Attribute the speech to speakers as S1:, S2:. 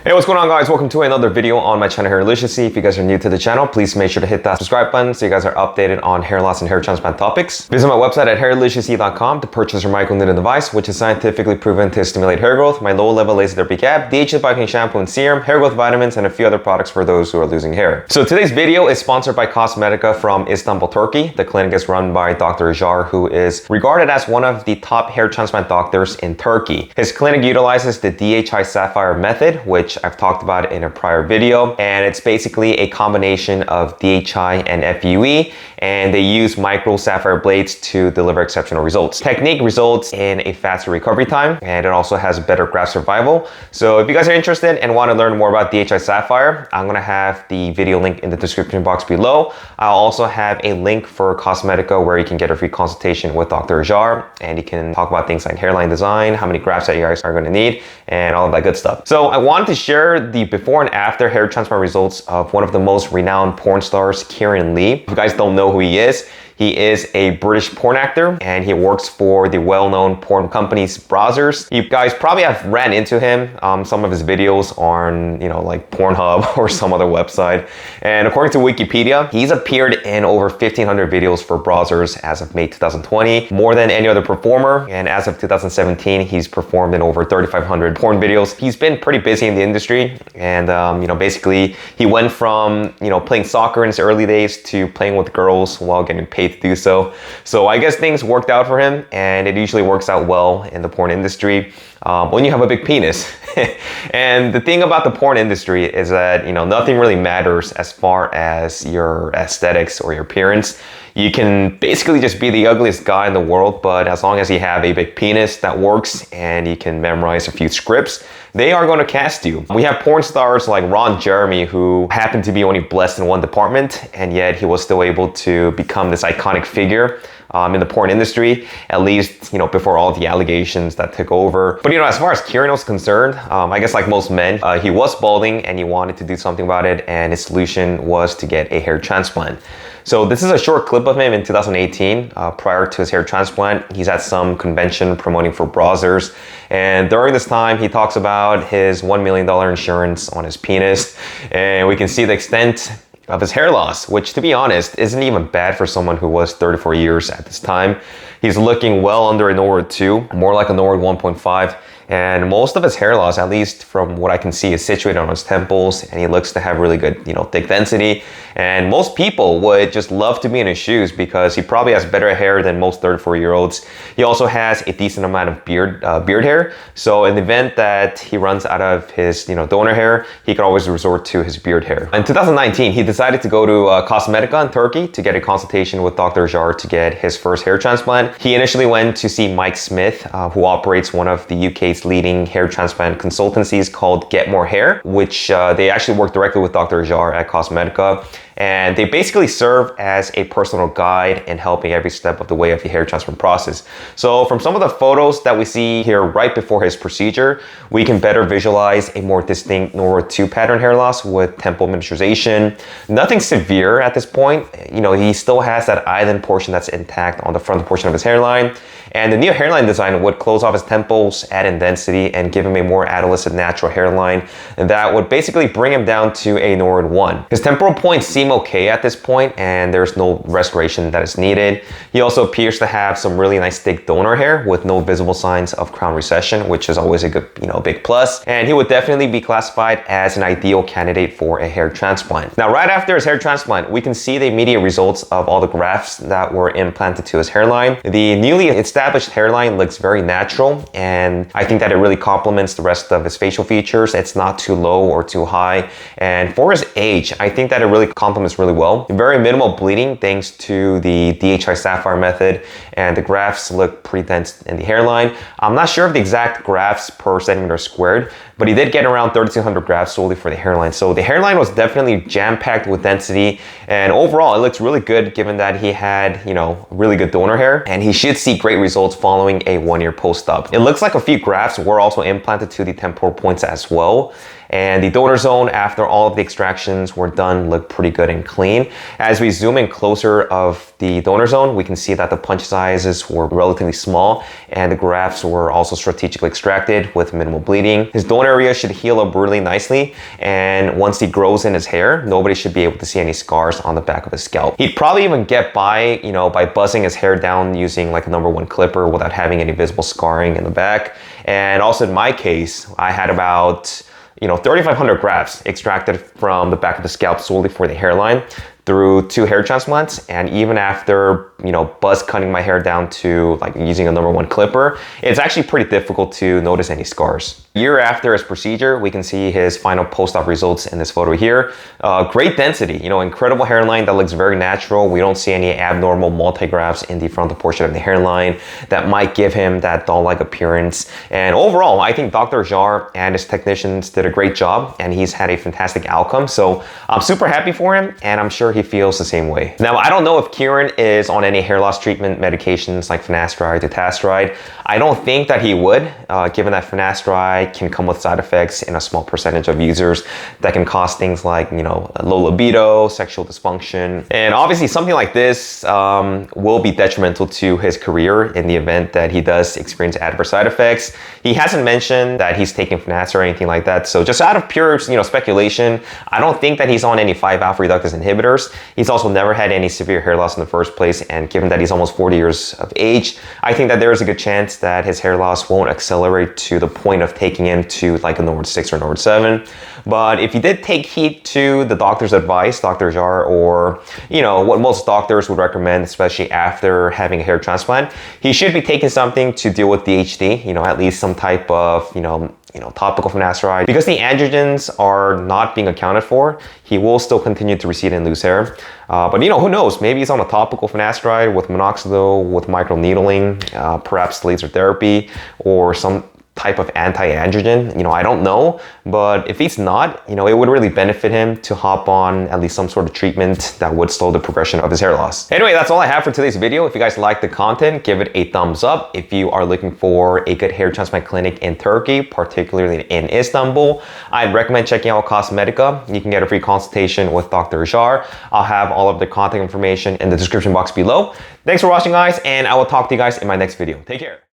S1: Hey, what's going on, guys? Welcome to another video on my channel, HAIRLICIOUSLY. If you guys are new to the channel, please make sure to hit that subscribe button so you guys are updated on hair loss and hair transplant topics. Visit my website at HAIRLICIOUSLY.com to purchase your microneedling device, which is scientifically proven to stimulate hair growth, my low-level laser therapy cap, DHA biotin shampoo and serum, hair growth vitamins, and a few other products for those who are losing hair. So today's video is sponsored by Cosmedica from Istanbul, Turkey. The clinic is run by Dr. Acar, who is regarded as one of the top hair transplant doctors in Turkey. His clinic utilizes the DHA Sapphire method, which I've talked about in a prior video, and it's basically a combination of DHI and FUE, and they use micro sapphire blades to deliver exceptional results. Technique results in a faster recovery time, and it also has better graft survival. So if you guys are interested and want to learn more about DHI Sapphire, I'm gonna have the video link in the description box below. I'll also have a link for Cosmedica where you can get a free consultation with Dr. Acar, and you can talk about things like hairline design, how many grafts that you guys are gonna need, and all of that good stuff. So I wanted to share the before and after hair transplant results of one of the most renowned porn stars, Kieran Lee. If you guys don't know who he is a British porn actor, and he works for the well-known porn companies Brazzers. You guys probably have ran into him. Some of his videos on, like Pornhub or some other website. And according to Wikipedia, he's appeared in over 1,500 videos for Brazzers as of May 2020, more than any other performer. And as of 2017, he's performed in over 3,500 porn videos. He's been pretty busy in the industry, and basically he went from playing soccer in his early days to playing with girls while getting paid to do so. So I guess things worked out for him, and it usually works out well in the porn industry when you have a big penis. And the thing about the porn industry is that nothing really matters as far as your aesthetics or your appearance. You can basically just be the ugliest guy in the world, but as long as you have a big penis that works and you can memorize a few scripts, they are going to cast you. We have porn stars like Ron Jeremy, who happened to be only blessed in one department, and yet he was still able to become this iconic figure in the porn industry, at least before all the allegations that took over. But as far as Kieran was concerned, I guess like most men, he was balding and he wanted to do something about it, and his solution was to get a hair transplant. So this is a short clip of him in 2018. Prior to his hair transplant, he's at some convention promoting for Brazzers, and during this time he talks about his $1 million insurance on his penis, and we can see the extent of his hair loss, which, to be honest, isn't even bad for someone who was 34 years at this time. He's looking well under a Norwood 2, more like a Norwood 1.5. And most of his hair loss, at least from what I can see, is situated on his temples, and he looks to have really good, thick density. And most people would just love to be in his shoes because he probably has better hair than most 34-year-olds. He also has a decent amount of beard hair. So in the event that he runs out of his, donor hair, he can always resort to his beard hair. In 2019, he decided to go to Cosmedica in Turkey to get a consultation with Dr. Acar to get his first hair transplant. He initially went to see Mike Smith, who operates one of the UK's leading hair transplant consultancies called Get More Hair, which they actually work directly with Dr. Acar at Cosmedica. And they basically serve as a personal guide in helping every step of the way of the hair transplant process. So from some of the photos that we see here right before his procedure, we can better visualize a more distinct Norwood 2 pattern hair loss with temple miniaturization. Nothing severe at this point. He still has that island portion that's intact on the front portion of his hairline. And the new hairline design would close off his temples, add in density, and give him a more adolescent natural hairline. And that would basically bring him down to a Norwood 1. His temporal points seem okay at this point, and there's no restoration that is needed. He also appears to have some really nice thick donor hair with no visible signs of crown recession, which is always a good, big plus. And he would definitely be classified as an ideal candidate for a hair transplant. Now, right after his hair transplant, we can see the immediate results of all the grafts that were implanted to his hairline. The newly established hairline looks very natural, and I think that it really complements the rest of his facial features. It's not too low or too high, and for his age, I think that it really complements really well. Very minimal bleeding thanks to the DHI Sapphire method, and the grafts look pretty dense in the hairline. I'm not sure of the exact grafts per centimeter squared, but he did get around 3,200 grafts solely for the hairline. So the hairline was definitely jam-packed with density, and overall it looks really good given that he had, really good donor hair, and he should see great results following a 1-year post-op. It looks like a few grafts were also implanted to the temporal points as well. And the donor zone, after all of the extractions were done, looked pretty good and clean. As we zoom in closer of the donor zone, we can see that the punch sizes were relatively small and the grafts were also strategically extracted with minimal bleeding. His donor area should heal up really nicely, and once he grows in his hair, nobody should be able to see any scars on the back of his scalp. He'd probably even get by, you know, by buzzing his hair down using like a #1 clipper without having any visible scarring in the back. And also in my case, I had about 3,500 grafts extracted from the back of the scalp solely for the hairline through 2 hair transplants. And even after, buzz cutting my hair down to like using a #1 clipper, it's actually pretty difficult to notice any scars. A year after his procedure, we can see his final post-op results in this photo here. Great density, incredible hairline that looks very natural. We don't see any abnormal multi-grafts in the frontal portion of the hairline that might give him that doll-like appearance. And overall, I think Dr. Acar and his technicians did a great job, and he's had a fantastic outcome. So I'm super happy for him, and I'm sure he feels the same way. Now, I don't know if Kieran is on any hair loss treatment medications like finasteride, dutasteride. I don't think that he would, given that finasteride can come with side effects in a small percentage of users that can cause things like, low libido, sexual dysfunction. And obviously something like this will be detrimental to his career in the event that he does experience adverse side effects. He hasn't mentioned that he's taking finasteride or anything like that. So just out of pure, speculation, I don't think that he's on any 5-alpha reductase inhibitors. He's also never had any severe hair loss in the first place. And given that he's almost 40 years of age, I think that there is a good chance that his hair loss won't accelerate to the point of taking him to like a Norwood 6 or Norwood 7. But if he did take heed to the doctor's advice, Dr. Acar, or what most doctors would recommend, especially after having a hair transplant, he should be taking something to deal with DHT, at least some type of, topical finasteride. Because the androgens are not being accounted for, he will still continue to recede and lose hair. But who knows? Maybe he's on a topical finasteride with minoxidil, with microneedling, perhaps laser therapy, or some type of anti-androgen. I don't know, but if he's not, it would really benefit him to hop on at least some sort of treatment that would slow the progression of his hair loss. Anyway, that's all I have for today's video. If you guys like the content, give it a thumbs up. If you are looking for a good hair transplant clinic in Turkey, particularly in Istanbul, I'd recommend checking out Cosmedica. You can get a free consultation with Dr. Acar. I'll have all of the contact information in the description box below. Thanks for watching, guys, and I will talk to you guys in my next video. Take care.